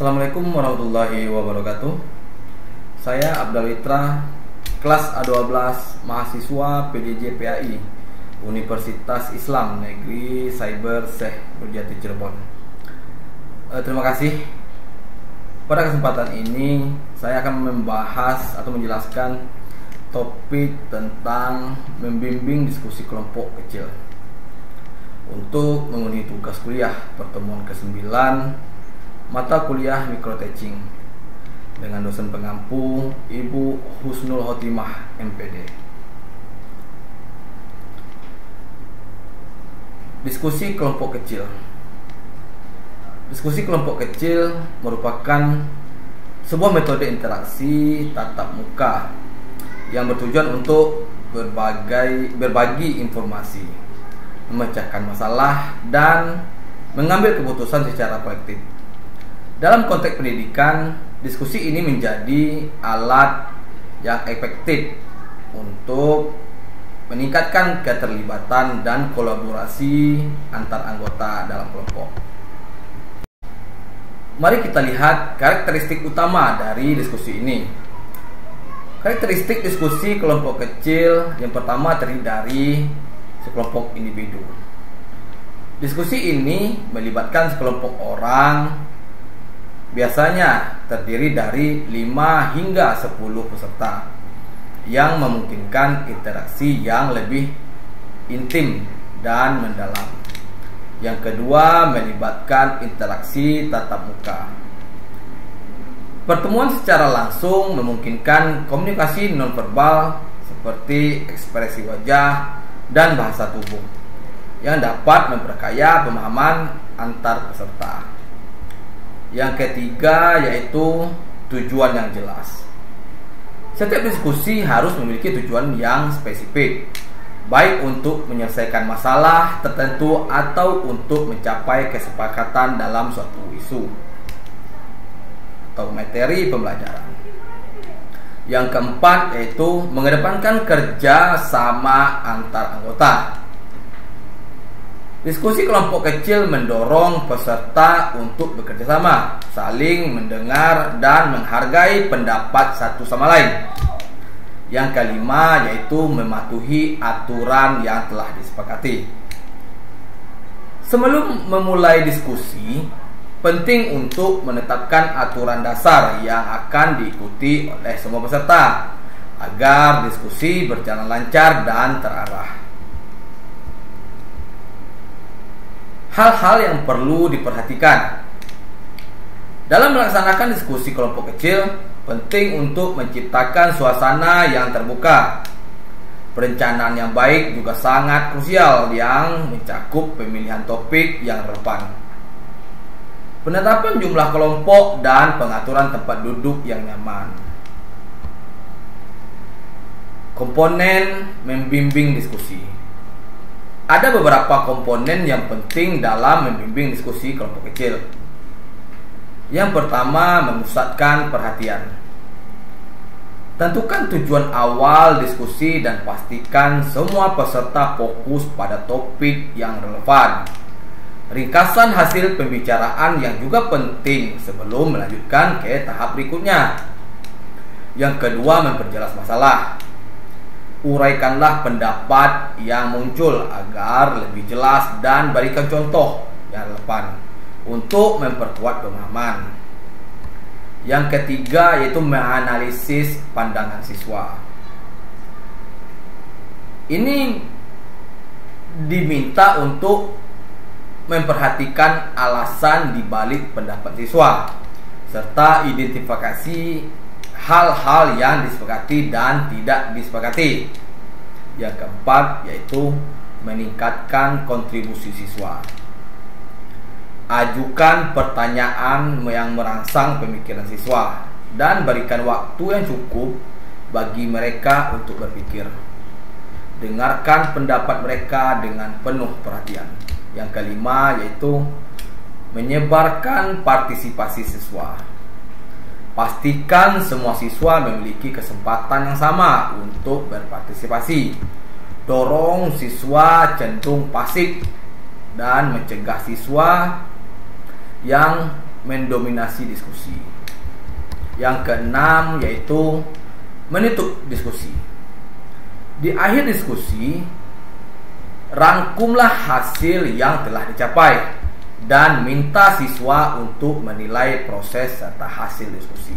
Assalamualaikum warahmatullahi wabarakatuh. Saya Abdal Witra, kelas A12, mahasiswa PJJ PAI Universitas Islam Negeri Cyber Syekh Nurjati Cirebon. Terima kasih. Pada kesempatan ini saya akan membahas atau menjelaskan topik tentang membimbing diskusi kelompok kecil untuk memenuhi tugas kuliah pertemuan ke-9 mata kuliah Microteaching dengan dosen pengampu Ibu Husnul Khotimah MPD. Diskusi kelompok kecil. Diskusi kelompok kecil merupakan sebuah metode interaksi tatap muka yang bertujuan untuk berbagi informasi, memecahkan masalah, dan mengambil keputusan secara kolektif. Dalam konteks pendidikan, diskusi ini menjadi alat yang efektif untuk meningkatkan keterlibatan dan kolaborasi antar anggota dalam kelompok. Mari kita lihat karakteristik utama dari diskusi ini. Karakteristik diskusi kelompok kecil yang pertama terdiri dari sekelompok individu. Diskusi ini melibatkan sekelompok orang, biasanya terdiri dari 5 hingga 10 peserta, yang memungkinkan interaksi yang lebih intim dan mendalam. Yang kedua, melibatkan interaksi tatap muka. Pertemuan secara langsung memungkinkan komunikasi nonverbal seperti ekspresi wajah dan bahasa tubuh yang dapat memperkaya pemahaman antar peserta. Yang ketiga yaitu tujuan yang jelas. Setiap diskusi harus memiliki tujuan yang spesifik, baik untuk menyelesaikan masalah tertentu atau untuk mencapai kesepakatan dalam suatu isu atau materi pembelajaran. Yang keempat yaitu mengedepankan kerja sama antar anggota. Diskusi kelompok kecil mendorong peserta untuk bekerja sama, saling mendengar dan menghargai pendapat satu sama lain. Yang kelima yaitu mematuhi aturan yang telah disepakati. Sebelum memulai diskusi, penting untuk menetapkan aturan dasar yang akan diikuti oleh semua peserta agar diskusi berjalan lancar dan terarah. Hal-hal yang perlu diperhatikan dalam melaksanakan diskusi kelompok kecil, penting untuk menciptakan suasana yang terbuka. Perencanaan yang baik juga sangat krusial yang mencakup pemilihan topik yang relevan, penetapan jumlah kelompok, dan pengaturan tempat duduk yang nyaman. Komponen membimbing diskusi. Ada beberapa komponen yang penting dalam membimbing diskusi kelompok kecil. Yang pertama, memusatkan perhatian. Tentukan tujuan awal diskusi dan pastikan semua peserta fokus pada topik yang relevan. Ringkasan hasil pembicaraan yang juga penting sebelum melanjutkan ke tahap berikutnya. Yang kedua, memperjelas masalah. Uraikanlah pendapat yang muncul agar lebih jelas dan berikan contoh yang relevan untuk memperkuat pemahaman. Yang ketiga yaitu menganalisis pandangan siswa. Ini diminta untuk memperhatikan alasan dibalik pendapat siswa serta identifikasi hal-hal yang disepakati dan tidak disepakati. Yang keempat yaitu meningkatkan kontribusi siswa. Ajukan pertanyaan yang merangsang pemikiran siswa dan berikan waktu yang cukup bagi mereka untuk berpikir. Dengarkan pendapat mereka dengan penuh perhatian. Yang kelima yaitu menyebarkan partisipasi siswa. Pastikan semua siswa memiliki kesempatan yang sama untuk berpartisipasi. Dorong siswa cenderung pasif dan mencegah siswa yang mendominasi diskusi. Yang keenam yaitu menutup diskusi. Di akhir diskusi, rangkumlah hasil yang telah dicapai dan minta siswa untuk menilai proses serta hasil diskusi.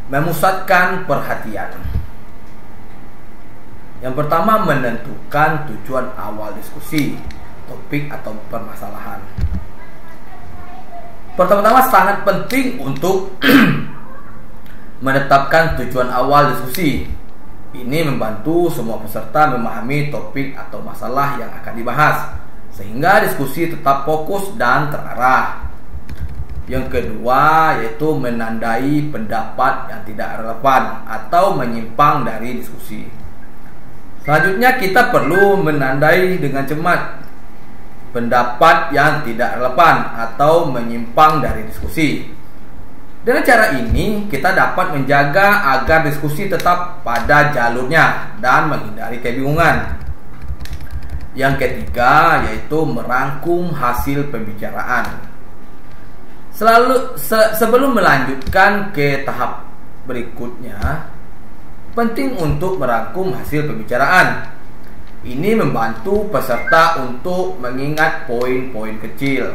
Memusatkan perhatian. Yang pertama, menentukan tujuan awal diskusi, topik atau permasalahan. Pertama-tama sangat penting untuk menetapkan tujuan awal diskusi. Ini membantu semua peserta memahami topik atau masalah yang akan dibahas, sehingga diskusi tetap fokus dan terarah. Yang kedua yaitu menandai pendapat yang tidak relevan atau menyimpang dari diskusi. Selanjutnya kita perlu menandai dengan cermat pendapat yang tidak relevan atau menyimpang dari diskusi. Dengan cara ini, kita dapat menjaga agar diskusi tetap pada jalurnya dan menghindari kebingungan. Yang ketiga yaitu merangkum hasil pembicaraan. Sebelum melanjutkan ke tahap berikutnya, penting untuk merangkum hasil pembicaraan. Ini membantu peserta untuk mengingat poin-poin kecil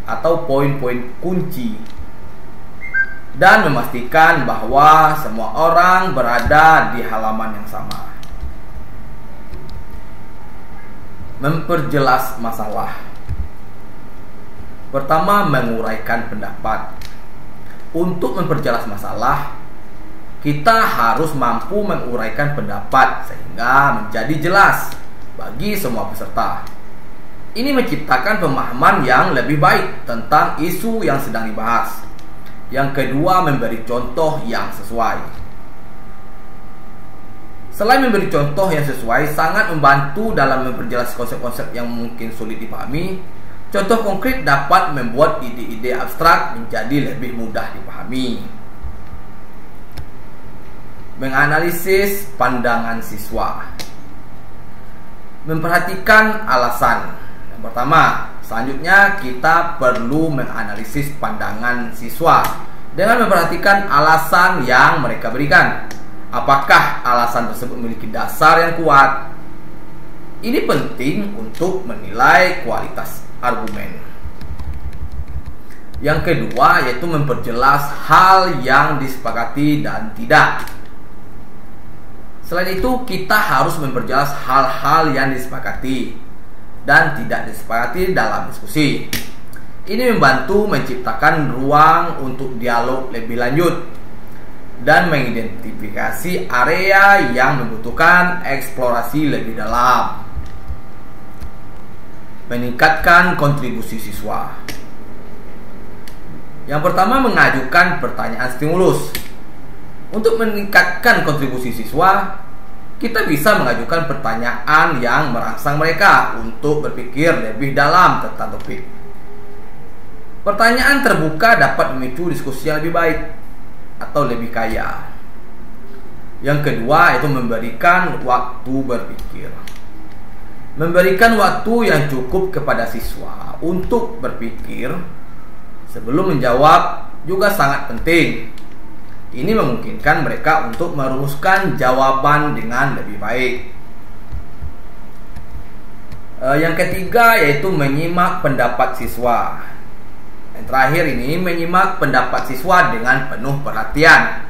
atau poin-poin kunci dan memastikan bahwa semua orang berada di halaman yang sama. Memperjelas masalah. Pertama, menguraikan pendapat. Untuk memperjelas masalah, kita harus mampu menguraikan pendapat sehingga menjadi jelas bagi semua peserta. Ini menciptakan pemahaman yang lebih baik tentang isu yang sedang dibahas. Yang kedua, memberi contoh yang sesuai. Selain memberi contoh yang sesuai, sangat membantu dalam memperjelas konsep-konsep yang mungkin sulit dipahami. Contoh konkret dapat membuat ide-ide abstrak menjadi lebih mudah dipahami. Menganalisis pandangan siswa. Memperhatikan alasan. Yang pertama, selanjutnya kita perlu menganalisis pandangan siswa dengan memperhatikan alasan yang mereka berikan. Apakah alasan tersebut memiliki dasar yang kuat? Ini penting untuk menilai kualitas argumen. Yang kedua yaitu memperjelas hal yang disepakati dan tidak. Selain itu, kita harus memperjelas hal-hal yang disepakati dan tidak disepakati dalam diskusi. Ini membantu menciptakan ruang untuk dialog lebih lanjut dan mengidentifikasi area yang membutuhkan eksplorasi lebih dalam. Meningkatkan kontribusi siswa. Yang pertama, mengajukan pertanyaan stimulus. Untuk meningkatkan kontribusi siswa, kita bisa mengajukan pertanyaan yang merangsang mereka untuk berpikir lebih dalam tentang topik. Pertanyaan terbuka dapat memicu diskusi yang lebih baik atau lebih kaya. Yang kedua yaitu memberikan waktu berpikir. Memberikan waktu yang cukup kepada siswa untuk berpikir sebelum menjawab juga sangat penting. Ini memungkinkan mereka untuk merumuskan jawaban dengan lebih baik. Yang ketiga yaitu menyimak pendapat siswa. Yang terakhir ini menyimak pendapat siswa dengan penuh perhatian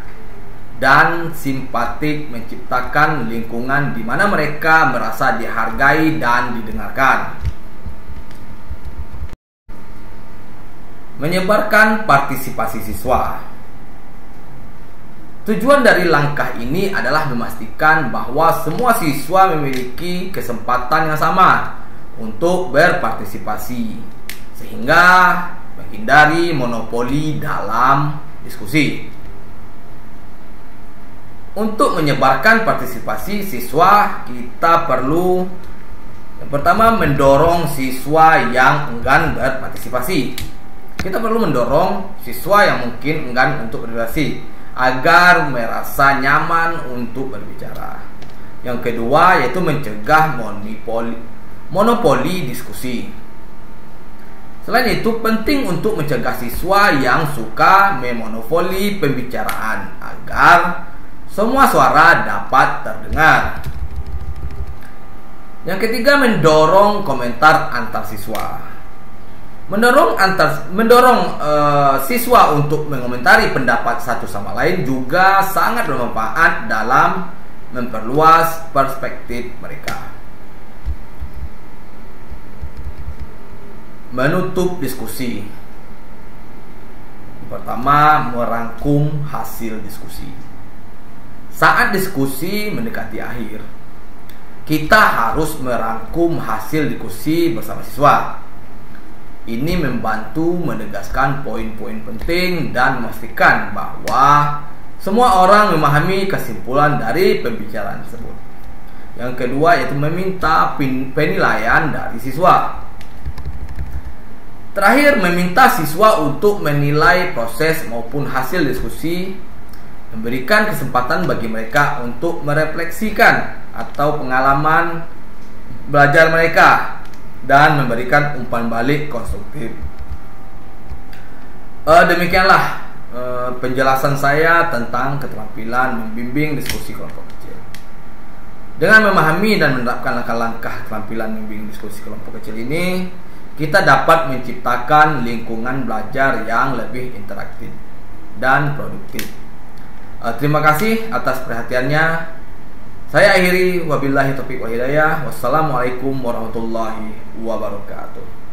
dan simpatik, menciptakan lingkungan di mana mereka merasa dihargai dan didengarkan. Menyebarkan partisipasi siswa. Tujuan dari langkah ini adalah memastikan bahwa semua siswa memiliki kesempatan yang sama untuk berpartisipasi, sehingga menghindari monopoli dalam diskusi. Untuk menyebarkan partisipasi siswa, kita perlu yang pertama mendorong siswa yang enggan berpartisipasi. Kita perlu mendorong siswa yang mungkin enggan untuk berpartisipasi agar merasa nyaman untuk berbicara. Yang kedua yaitu mencegah monopoli diskusi. Selain itu, penting untuk mencegah siswa yang suka memonopoli pembicaraan agar semua suara dapat terdengar. Yang ketiga, mendorong komentar antar siswa. Mendorong siswa untuk mengomentari pendapat satu sama lain juga sangat bermanfaat dalam memperluas perspektif mereka. Menutup diskusi. Pertama, merangkum hasil diskusi. Saat diskusi mendekati akhir, kita harus merangkum hasil diskusi bersama siswa. Ini membantu menegaskan poin-poin penting dan memastikan bahwa semua orang memahami kesimpulan dari pembicaraan tersebut. Yang kedua yaitu meminta penilaian dari siswa. Terakhir, meminta siswa untuk menilai proses maupun hasil diskusi, memberikan kesempatan bagi mereka untuk merefleksikan atau pengalaman belajar mereka dan memberikan umpan balik konstruktif. Demikianlah penjelasan saya tentang keterampilan membimbing diskusi kelompok kecil. Dengan memahami dan menerapkan langkah-langkah keterampilan membimbing diskusi kelompok kecil ini, kita dapat menciptakan lingkungan belajar yang lebih interaktif dan produktif. Terima kasih atas perhatiannya. Saya akhiri, wabillahi taufiq wal hidayah. Wassalamualaikum warahmatullahi wabarakatuh.